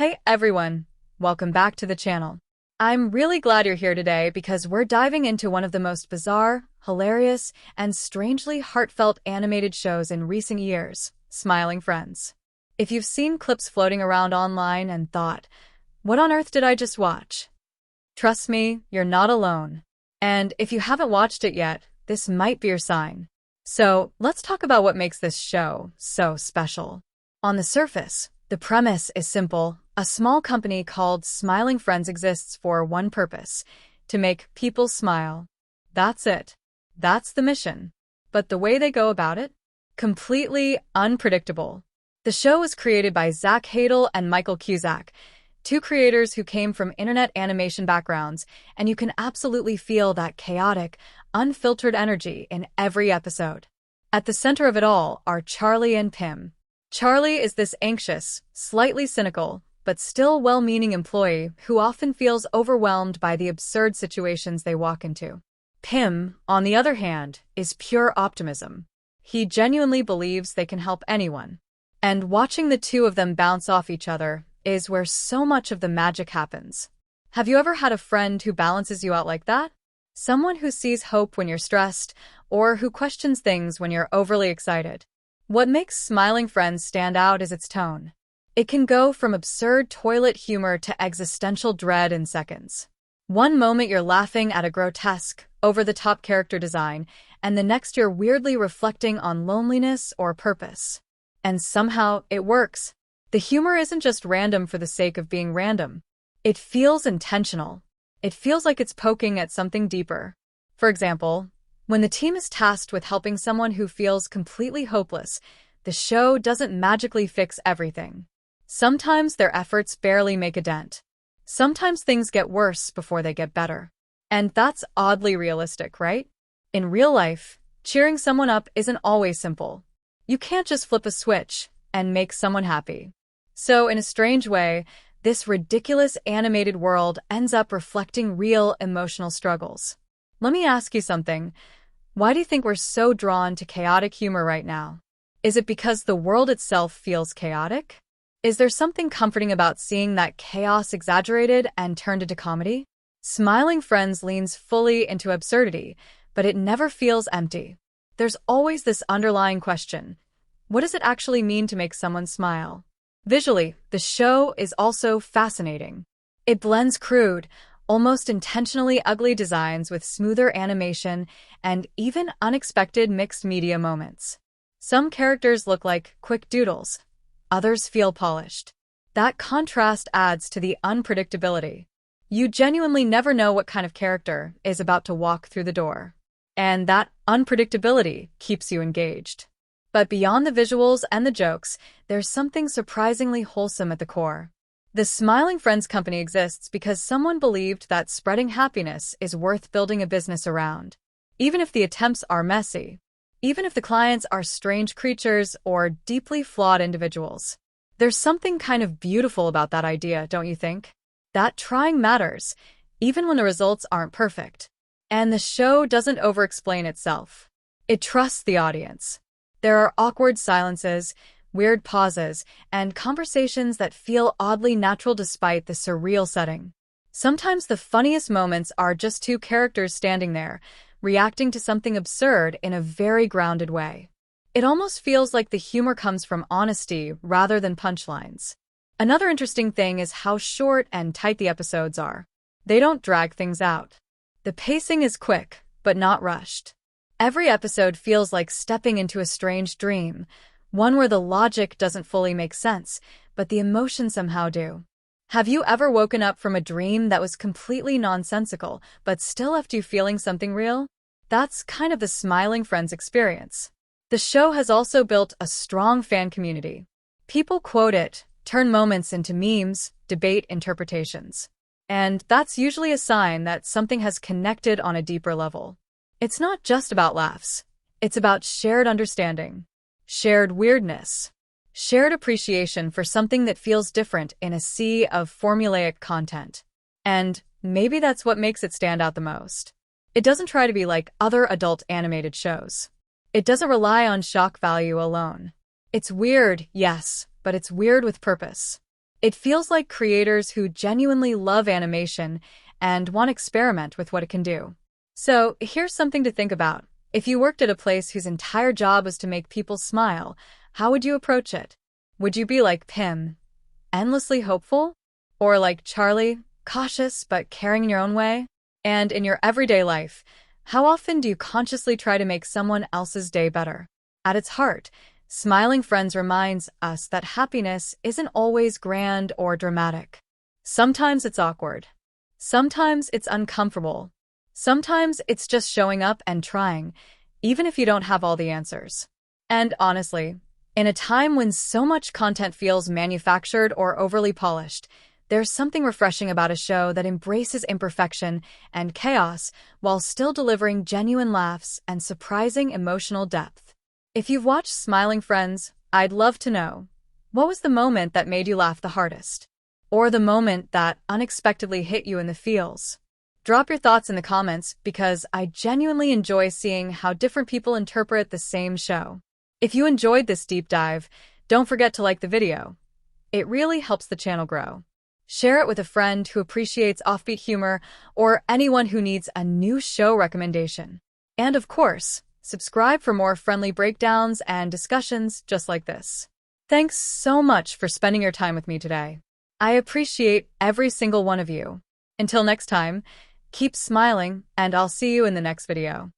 Hey everyone, welcome back to the channel. I'm really glad you're here today because we're diving into one of the most bizarre, hilarious, and strangely heartfelt animated shows in recent years, Smiling Friends. If you've seen clips floating around online and thought, what on earth did I just watch? Trust me, you're not alone. And if you haven't watched it yet, this might be your sign. So, let's talk about what makes this show so special. On the surface, the premise is simple. A small company called Smiling Friends exists for one purpose: to make people smile. That's it. That's the mission. But the way they go about it? Completely unpredictable. The show was created by Hadel and Michael Cusack, two creators who came from internet animation backgrounds, and you can absolutely feel that chaotic, unfiltered energy in every episode. At the center of it all are Charlie and Pim. Charlie is this anxious, slightly cynical, but still well-meaning employee who often feels overwhelmed by the absurd situations they walk into. Pim, on the other hand, is pure optimism. He genuinely believes they can help anyone. And watching the two of them bounce off each other is where so much of the magic happens. Have you ever had a friend who balances you out like that? Someone who sees hope when you're stressed, or who questions things when you're overly excited. What makes Smiling Friends stand out is its tone. It can go from absurd toilet humor to existential dread in seconds. One moment you're laughing at a grotesque, over-the-top character design, and the next you're weirdly reflecting on loneliness or purpose. And somehow, it works. The humor isn't just random for the sake of being random. It feels intentional. It feels like it's poking at something deeper. For example, when the team is tasked with helping someone who feels completely hopeless, the show doesn't magically fix everything. Sometimes their efforts barely make a dent. Sometimes things get worse before they get better. And that's oddly realistic, right? In real life, cheering someone up isn't always simple. You can't just flip a switch and make someone happy. So, in a strange way, this ridiculous animated world ends up reflecting real emotional struggles. Let me ask you something. Why do you think we're so drawn to chaotic humor right now? Is it because the world itself feels chaotic? Is there something comforting about seeing that chaos exaggerated and turned into comedy? Smiling Friends leans fully into absurdity, but it never feels empty. There's always this underlying question. What does it actually mean to make someone smile? Visually, the show is also fascinating. It blends crude, almost intentionally ugly designs with smoother animation and even unexpected mixed-media moments. Some characters look like quick doodles. Others feel polished. That contrast adds to the unpredictability. You genuinely never know what kind of character is about to walk through the door. And that unpredictability keeps you engaged. But beyond the visuals and the jokes, there's something surprisingly wholesome at the core. The Smiling Friends company exists because someone believed that spreading happiness is worth building a business around. Even if the attempts are messy. Even if the clients are strange creatures or deeply flawed individuals. There's something kind of beautiful about that idea, don't you think? That trying matters, even when the results aren't perfect. And the show doesn't over-explain itself. It trusts the audience. There are awkward silences, weird pauses, and conversations that feel oddly natural despite the surreal setting. Sometimes the funniest moments are just two characters standing there, reacting to something absurd in a very grounded way. It almost feels like the humor comes from honesty rather than punchlines. Another interesting thing is how short and tight the episodes are. They don't drag things out. The pacing is quick, but not rushed. Every episode feels like stepping into a strange dream, one where the logic doesn't fully make sense, but the emotions somehow do. Have you ever woken up from a dream that was completely nonsensical, but still left you feeling something real? That's kind of the Smiling Friends experience. The show has also built a strong fan community. People quote it, turn moments into memes, debate interpretations. And that's usually a sign that something has connected on a deeper level. It's not just about laughs. It's about shared understanding, shared weirdness, shared appreciation for something that feels different in a sea of formulaic content. And maybe that's what makes it stand out the most. It doesn't try to be like other adult animated shows. It doesn't rely on shock value alone. It's weird, yes, but it's weird with purpose. It feels like creators who genuinely love animation and want to experiment with what it can do. So, here's something to think about. If you worked at a place whose entire job was to make people smile, how would you approach it? Would you be like Pim, endlessly hopeful? Or like Charlie, cautious but caring in your own way? And in your everyday life, how often do you consciously try to make someone else's day better? At its heart, Smiling Friends reminds us that happiness isn't always grand or dramatic. Sometimes it's awkward. Sometimes it's uncomfortable. Sometimes it's just showing up and trying, even if you don't have all the answers. And honestly, in a time when so much content feels manufactured or overly polished, there's something refreshing about a show that embraces imperfection and chaos while still delivering genuine laughs and surprising emotional depth. If you've watched Smiling Friends, I'd love to know, what was the moment that made you laugh the hardest? Or the moment that unexpectedly hit you in the feels? Drop your thoughts in the comments because I genuinely enjoy seeing how different people interpret the same show. If you enjoyed this deep dive, don't forget to like the video. It really helps the channel grow. Share it with a friend who appreciates offbeat humor or anyone who needs a new show recommendation. And of course, subscribe for more friendly breakdowns and discussions just like this. Thanks so much for spending your time with me today. I appreciate every single one of you. Until next time, keep smiling, and I'll see you in the next video.